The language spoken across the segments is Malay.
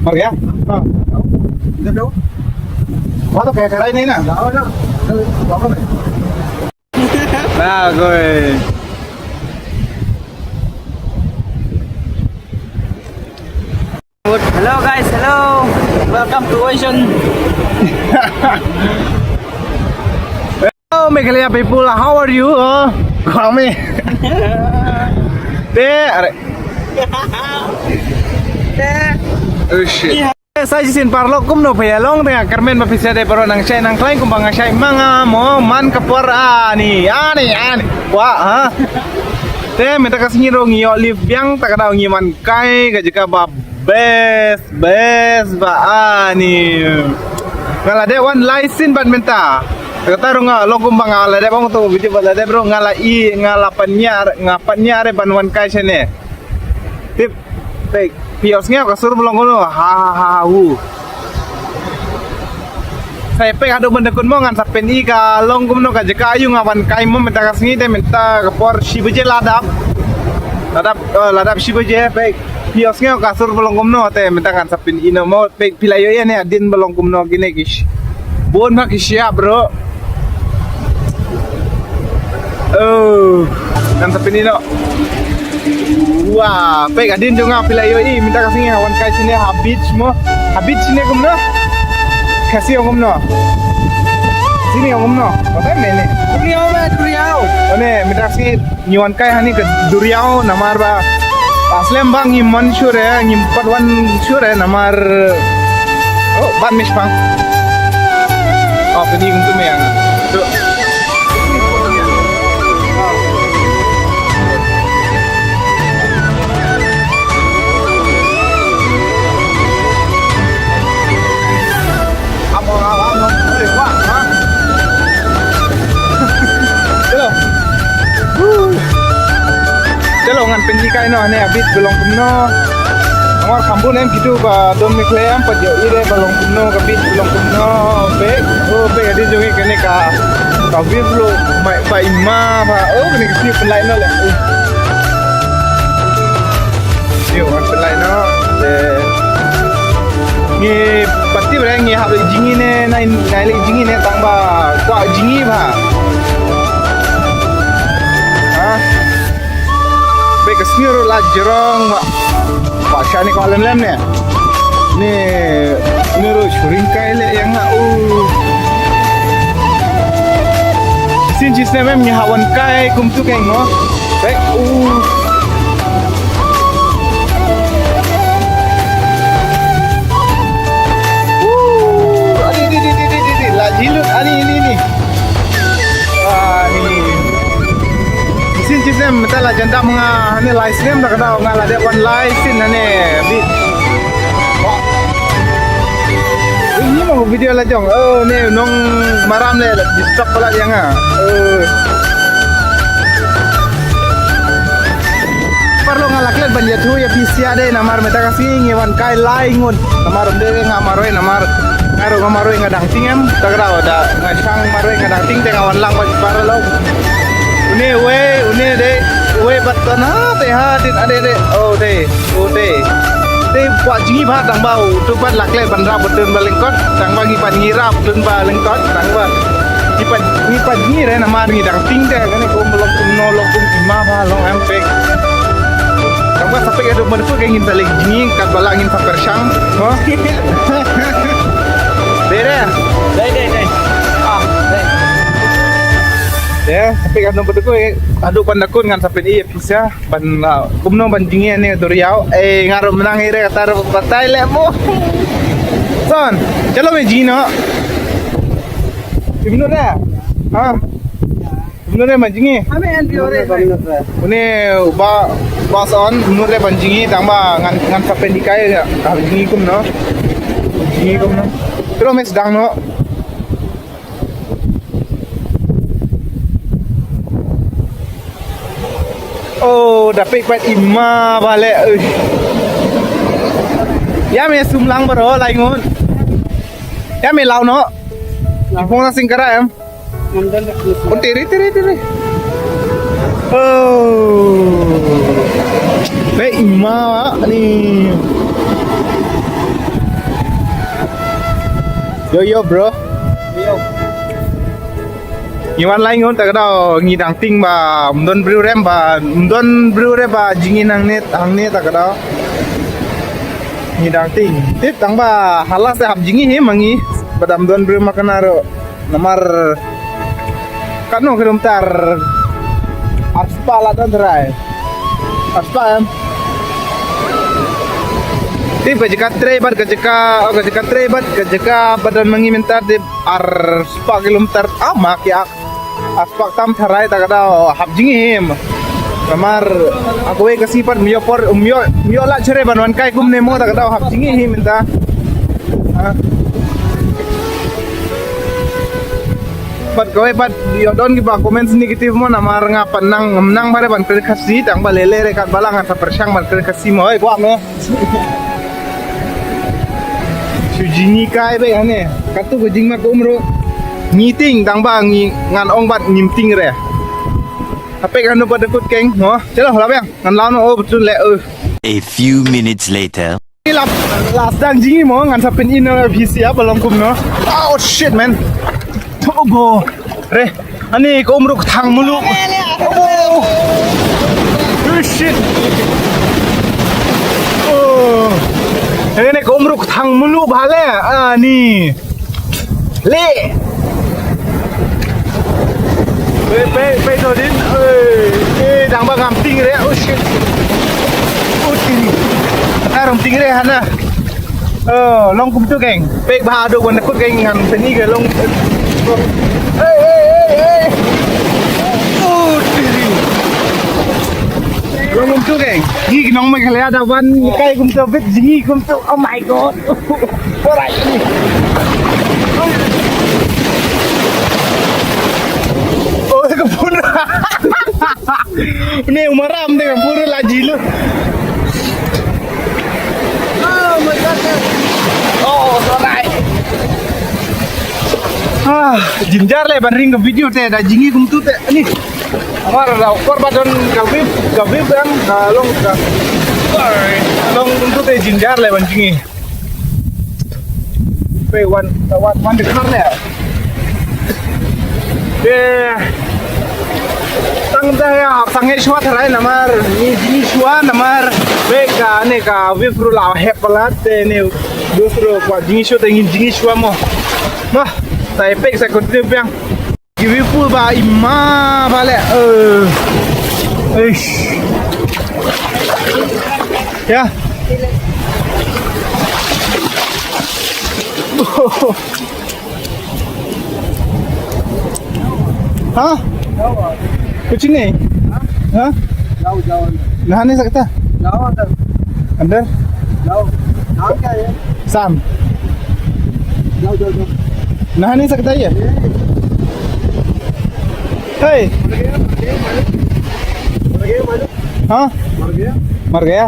Mari ya. Jauh. Wah tuh kayak ini nah. Bagus. Hello guys, hello. Welcome to Ocean. Hello Meghalaya people, how are you? Kami. Are. Oh shit. Saya jisin parlo kum no payalong tengah kermen mapisa de paro nang syai nang klain kumbang syai manga mo man kapor ani. Wah ha. Te minta kasih ngiro ngiyo live biang tak ada ngiman kai gajika ba best ba ani. Ngala de one license bat minta. Kata runga lo kumbang ngala de bang tu video bala de bro ngala i ngala pannya re banwan kai sene. Tip take piosnya kasur belum kono ha hu. Saya pe ado mendekun mo ngan sapen i ka long kumno ka jeka ayu ngawan kai mo minta kasngi de minta ka por shibeje ladap shibeje pe piosnya kasur belum kumno te minta kan sapen i no mo pe pilayo ya ne adin belum kumno gine kish bon ma kisya bro. Oh kan sapen i no. Wah, baik adin juga pilih yoi minta kasih hawan kai sini habis sini kumno kasih kumno sini kumno apa ini duriau one minta kasih nyuan kai hani ke duriau namar ba aslem bang iman sure ngimpat wan sure namar oh ban mis bang oh ini untuk me yang tuh ngan penjikai no ne abit belong kumno amar kambun em gitu ba don Meghalaya am padyo ire belong kumno kabit belong kumno be adi jonge kene ka bit lo mai ba imma ba kene kisi pelai no le yo an pelai no de ni pati bre ngi ha jingi ne nai le jingi ne tang ba kwa jingi ba kesniru lah jerong pak syani kalau lem ne niru shuring kaile yang sin jisne mem nyawan kai kum tu keng no baik di la jilut ini Cisem betul lah janda menga ni license tak ada ngala dia one license ane bit. Ini mau video lah jong. Oh ni nong maram le disturb pula dia nga. Perlu ngalak le banjir tu ya pisia deh namar meta kasih ngewan kai laingun namar deh ngamaroi namar ngaru ngamaroi ngadang tingem tak ada ngasang maroi ngadang ting tengawan lang baju para lo. Une de batana te ha din ade de te buat jingi ba dang bau tu ban lakle ban ra bedun balengkot dang bagi pan ngira bedun balengkot dang ba ni pan jingi re namar ni dang ting de kane ko melok nolok kum ima ba long ampek dang ba sampai ada menfu ke ngin talik jingi kat balangin sampai syang ho deh ya tapi kan nomor tu aduk pandakun ngan sampai iya bisa ban kumno banjingnya ni duriau ngaruh menang ire kata batai lemo son chalo me jino ibnu na ha ibnu re banjingi ame an biore une ba son ibnu re banjingi tamba ngan sampai dikai banjingi kumno terus mes dang no oh dapat kuat imma balik ya me sumlang bro laingun ya me lau no ipong na singkara em tiri oh be imma ni Yo bro. Yo. Iwan lain ngon tak ada ngidang ting ba mdon bru rem ba jingin hang net tak ada ngidang ting tip tang ba halas hab jingi he mangi badam don bru makanaro namar kano kilometer aspa la dan rai aspa em tip kajika tre badan mangi mentar tip ar spa kilometer amak ya aspak tam tharai tak ada hab jingi hem kamar aku kasipat mio la chere banwan kai kum nemo tak ada hab jingi hem minta pat yo don ki ba komen negatif mo namar ngapan nang bare ban kre khasi tang ba lele re kat balang asa persang ban kre khasi mo gua no sujini kai be ane katu gujing ma ko umro ngiting tang ba ngan ong bat ngimting re apa kan no pada kut keng no chalo la bang ngan lao no betul le A few minutes later. last dang jingi mo ngan sapin in vc balong kum no oh shit man togo re ani ko umruk thang mulu oh shit oh ini ko umruk thang mulu bhale ani le pe rồi đến đang ba ngam tinh đấy oh shit oh tiri rong tinh đấy hắn à long cũng chưa keng pe ba đồ còn cốt keng ngam pe ni cái long oh tiri long cũng chưa keng ni cái nong mày khai ada van kai cũng chưa biết gì cũng chưa oh my god alright Kapura. Ini umaram deh kapura lagi lu. Oh my god. Oh, sorry. Jinjar le ban ring video teh da jingi kum tu teh ni. Amar da ukor badon gavib yang long kum tu teh jinjar le ban jingi. Pe wan dekar le. Tang dah sangai shua terai namar ni shua namar beka ne ka vifru la hepalat ne dusro kwa jingi shua tengin jingi shua mo bah saya pek saya kontrib yang vifru ba imma bale ya हाँ कुछ नहीं हाँ जाओ नहा नहीं सकता जाओ अंदर अंदर जाओ नाम क्या है शाम जाओ नहा नहीं सकता ये हे हाँ मर गया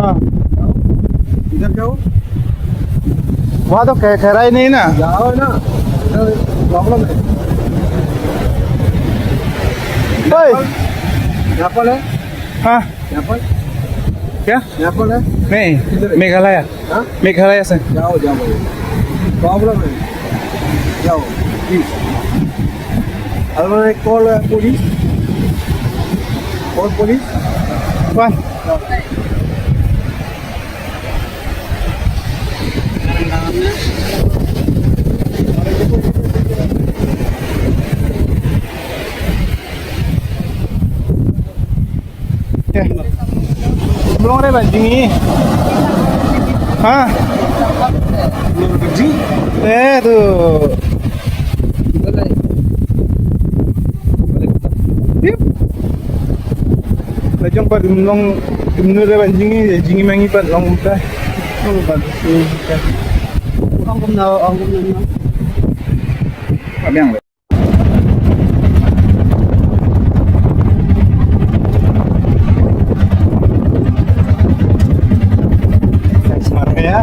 हाँ इधर जाओ वहाँ तो खैरा ही नहीं ना जाओ ना प्रॉब्लम है यहाँ पर है हाँ यहाँ पर क्या यहाँ पर है नहीं मेघालय हाँ मेघालय से जाओ प्रॉब्लम है जाओ प्लीज अगर call police one belum ada banjing ini hah banjing tuh lajong pa dumlong dumnure banjing ini jingi mangi pa long uta ông cũng nào abang ya